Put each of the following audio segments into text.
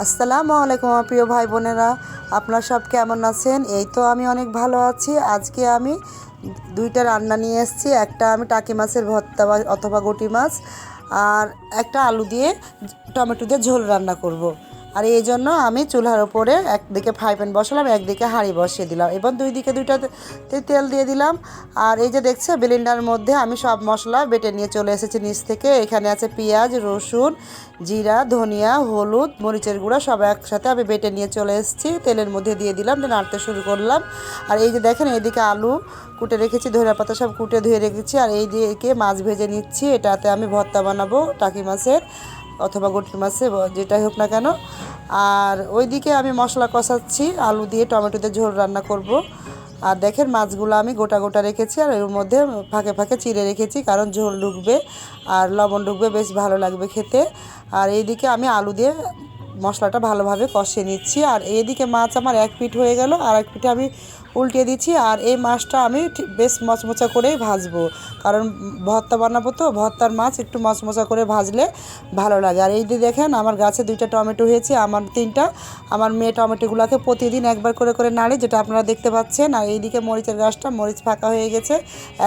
আসসালামু আলাইকুম আমার প্রিয় ভাই বোনেরা, আপনারা সব কেমন আছেন? এই তো আমি অনেক ভালো আছি। আজকে আমি দুইটা রান্না নিয়ে এসেছি। একটা আমি টাকি মাছের ভর্তা অথবা গুটি মাছ, আর একটা আলু দিয়ে টমেটো দিয়ে ঝোল রান্না করব। আর এই জন্য আমি চুলার ওপরে একদিকে ফ্রাই প্যান বসালাম, একদিকে হাঁড়ি বসিয়ে দিলাম এবং দুই দিকে দুইটাতে তেল দিয়ে দিলাম। আর এই যে দেখছে ব্লেন্ডারের মধ্যে আমি সব মশলা বেটে নিয়ে চলে এসেছি নিচ থেকে। এখানে আছে পেঁয়াজ, রসুন, জিরা, ধনিয়া, হলুদ, মরিচের গুঁড়া সব একসাথে আমি বেটে নিয়ে চলে এসেছি। তেলের মধ্যে দিয়ে দিলাম, দিয়ে নাড়তে শুরু করলাম। আর এই যে দেখেন এইদিকে আলু কুটে রেখেছি, ধনিয়া পাতা সব কুটে ধুয়ে রেখেছি। আর এই দিকে মাছ ভেজে নিচ্ছি, এটাতে আমি ভর্তা বানাবো টাকি মাছের অথবা গুটি মাছের, যেটাই হোক না কেন। আর ওইদিকে আমি মশলা কষাচ্ছি, আলু দিয়ে টমেটো দিয়ে ঝোল রান্না করব। আর দেখেন মাছগুলো আমি গোটা গোটা রেখেছি, আর এর মধ্যে ফাঁকে ফাঁকে চিড়ে রেখেছি, কারণ ঝোল ঢুকবে আর লবণ ঢুকবে, বেশ ভালো লাগবে খেতে। আর এইদিকে আমি আলু দিয়ে মশলাটা ভালোভাবে কষিয়ে নিচ্ছি। আর এইদিকে মাছ আমার এক পিঠ হয়ে গেল, আর এক পিঠে আমি উল্টে দিচ্ছি। আর এই মাছটা আমি বেশ মচমচা করেই ভাজবো, কারণ ভর্তা বানাবো, তো ভর্তার মাছ একটু মচমচা করে ভাজলে ভালো লাগে। আর এই যে দেখেন আমার গাছে দুইটা টমেটো হয়েছে, আমার তিনটা। আমার মেয়ে টমেটোগুলোকে প্রতিদিন একবার করে করে নাড়ে, যেটা আপনারা দেখতে পাচ্ছেন। আর এইদিকে মরিচের গাছটা মরিচ ফাঁকা হয়ে গেছে,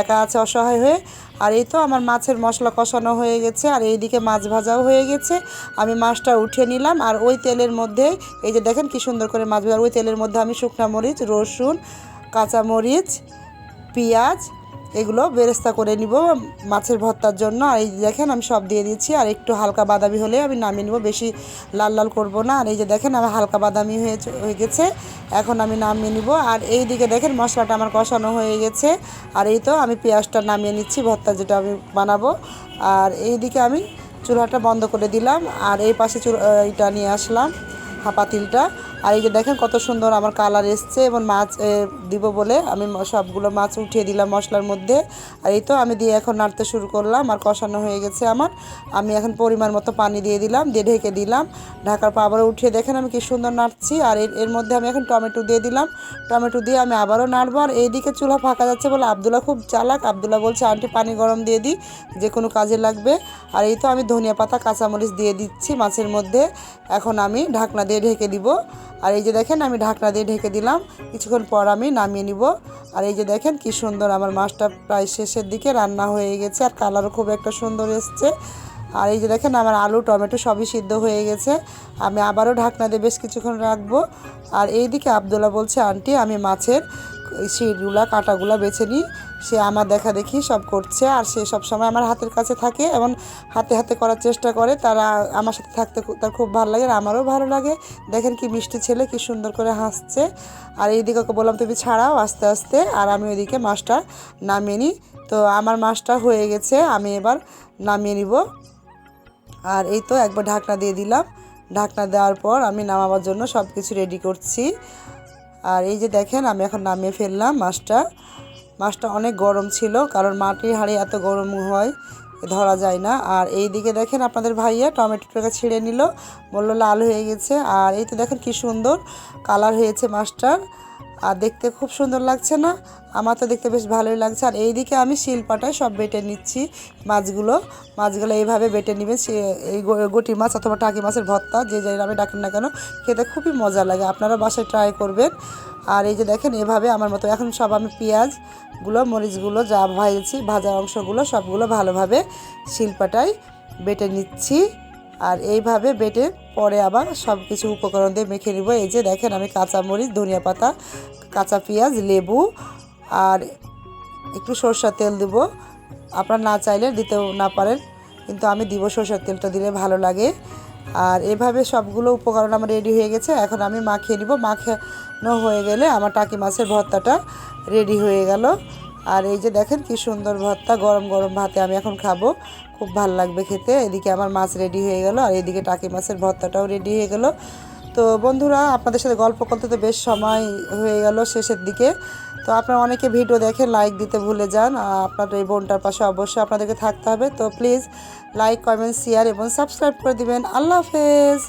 একা আছে অসহায় হয়ে। আর এই তো আমার মাছের মশলা কষানো হয়ে গেছে, আর এইদিকে মাছ ভাজাও হয়ে গেছে। আমি মাছটা উঠিয়ে নিলাম, আর ওই তেলের মধ্যে এই যে দেখেন কি সুন্দর করে মাছ ভাজা, ওই তেলের মধ্যে আমি শুকনা মরিচ, রসুন, কাঁচামরিচ, পেঁয়াজ এগুলো বেরেস্তা করে নিব মাছের ভর্তার জন্য। আর এই যে দেখেন আমি সব দিয়ে দিচ্ছি, আর একটু হালকা বাদামি হলে আমি নামিয়ে নেব, বেশি লাল লাল করব না। আর এই যে দেখেন আমার হালকা বাদামি হয়ে গেছে, এখন আমি নামিয়ে নিব। আর এই দিকে দেখেন মশলাটা আমার কষানো হয়ে গেছে। আর এই তো আমি পেঁয়াজটা নামিয়ে নিচ্ছি, ভর্তা যেটা আমি বানাবো। আর এই দিকে আমি চুলাটা বন্ধ করে দিলাম, আর এই পাশে এইটা নিয়ে আসলাম পাতিলটা। আর এই যে দেখেন কত সুন্দর আমার কালার এসছে, এবং মাছ দিব বলে আমি সবগুলো মাছ উঠিয়ে দিলাম মশলার মধ্যে। আর এই তো আমি দিয়ে এখন নাড়তে শুরু করলাম, আর কষানো হয়ে গেছে আমার। আমি এখন পরিমাণ মতো পানি দিয়ে দিলাম, দিয়ে ঢেকে দিলাম। ঢাকার পর আবারও উঠিয়ে দেখেন আমি কি সুন্দর নাড়ছি। আর এর মধ্যে আমি এখন টমেটো দিয়ে দিলাম, টমেটো দিয়ে আমি আবারও নাড়বো। আর এইদিকে চুলা ফাঁকা যাচ্ছে বলে আবদুল্লাহ খুব চালাক, আবদুল্লাহ বলছে আন্টি পানি গরম দিয়ে দিই, যে কোনো কাজে লাগবে। আর এই তো আমি ধনিয়া পাতা, কাঁচামরিচ দিয়ে দিচ্ছি মাছের মধ্যে। এখন আমি ঢাকনা দিয়ে ঢেকে দিব। আর এই যে দেখেন আমি ঢাকনা দিয়ে ঢেকে দিলাম, কিছুক্ষণ পর আমি নামিয়ে নিব। আর এই যে দেখেন কি সুন্দর আমার মাছটা প্রায় শেষের দিকে রান্না হয়ে গেছে, আর কালারও খুব একটা সুন্দর এসছে। আর এই যে দেখেন আমার আলু টমেটো সবই সিদ্ধ হয়ে গেছে, আমি আবারও ঢাকনা দিয়ে বেশ কিছুক্ষণ রাখবো। আর এই দিকে আবদুল্লাহ বলছে আন্টি আমি মাছের শিরগুলা কাঁটাগুলা বেছে নিই, সে আমার দেখা দেখি সব করছে। আর সে সব সময় আমার হাতের কাছে থাকে এবং হাতে হাতে করার চেষ্টা করে, তারা আমার সাথে থাকতে তার খুব ভালো লাগে, আর আমারও ভালো লাগে। দেখেন কি মিষ্টি ছেলে, কি সুন্দর করে হাসছে। আর এইদিকে ওকে বললাম তুমি ছাড়াও আস্তে আস্তে, আর আমি ওইদিকে মাছটা নামিয়ে নিই। তো আমার মাছটা হয়ে গেছে, আমি এবার নামিয়ে নিব। আর এই তো একবার ঢাকনা দিয়ে দিলাম, ঢাকনা দেওয়ার পর আমি নামাবার জন্য সব কিছু রেডি করছি। আর এই যে দেখেন আমি এখন নামিয়ে ফেললাম মাছটা। মাছটা অনেক গরম ছিল, কারণ মাটির হাঁড়ি এত গরম হয় ধরা যায় না। আর এই দিকে দেখেন আপনাদের ভাইয়া টমেটোটাকে ছিঁড়ে নিল, বললো লাল হয়ে গেছে। আর এই তো দেখেন কি সুন্দর কালার হয়েছে মাছটার, আর দেখতে খুব সুন্দর লাগছে না? আমার তো দেখতে বেশ ভালোই লাগছে। আর এইদিকে আমি শিলপাটায় সব বেটে নিচ্ছি মাছগুলো। এইভাবে বেটে নেবেন, এই গুটি মাছ অথবা টাকি মাছের ভর্তা যে আমি ডাকেন না কেন, খেতে খুবই মজা লাগে, আপনারা বাসায় ট্রাই করবেন। আর এই যে দেখেন এভাবে আমার মতো এখন সব আমি পেঁয়াজগুলো, মরিচগুলো যা ভাজছি, ভাজা অংশগুলো সবগুলো ভালোভাবে শিলপাটায় বেটে নিচ্ছি। আর এইভাবে বেটে পরে আবার সব কিছু উপকরণ দিয়ে মেখে নিব। এই যে দেখেন আমি কাঁচামরিচ, ধনিয়া পাতা, কাঁচা পেঁয়াজ, লেবু আর একটু সরষের তেল দেবো, আপনারা না চাইলে দিতেও না পারেন, কিন্তু আমি দিব, সরষের তেলটা দিলে ভালো লাগে। আর এভাবে সবগুলো উপকরণ আমার রেডি হয়ে গেছে, এখন আমি মাখিয়ে নিব। মাখানো হয়ে গেলে আমার টাকি মাছের ভর্তাটা রেডি হয়ে গেল। আর এই যে দেখেন কি সুন্দর ভর্তা, গরম গরম ভাতে আমি এখন খাবো, খুব ভালো লাগবে খেতে। এদিকে আমার মাছ রেডি হয়ে গেল, আর এদিকে টাকি মাছের ভর্তাটাও রেডি হয়ে গেল। তো বন্ধুরা আপনাদের সাথে গল্প করতে তো বেশ সময় হয়ে গেল শেষের দিকে। তো আপনারা অনেকে ভিডিও দেখে লাইক দিতে ভুলে যান, আপনার এই বোনটার পাশে অবশ্যই আপনাদেরকে থাকতে হবে। তো প্লিজ লাইক, কমেন্ট, শেয়ার এবং সাবস্ক্রাইব করে দিবেন। আল্লাহ হাফেজ।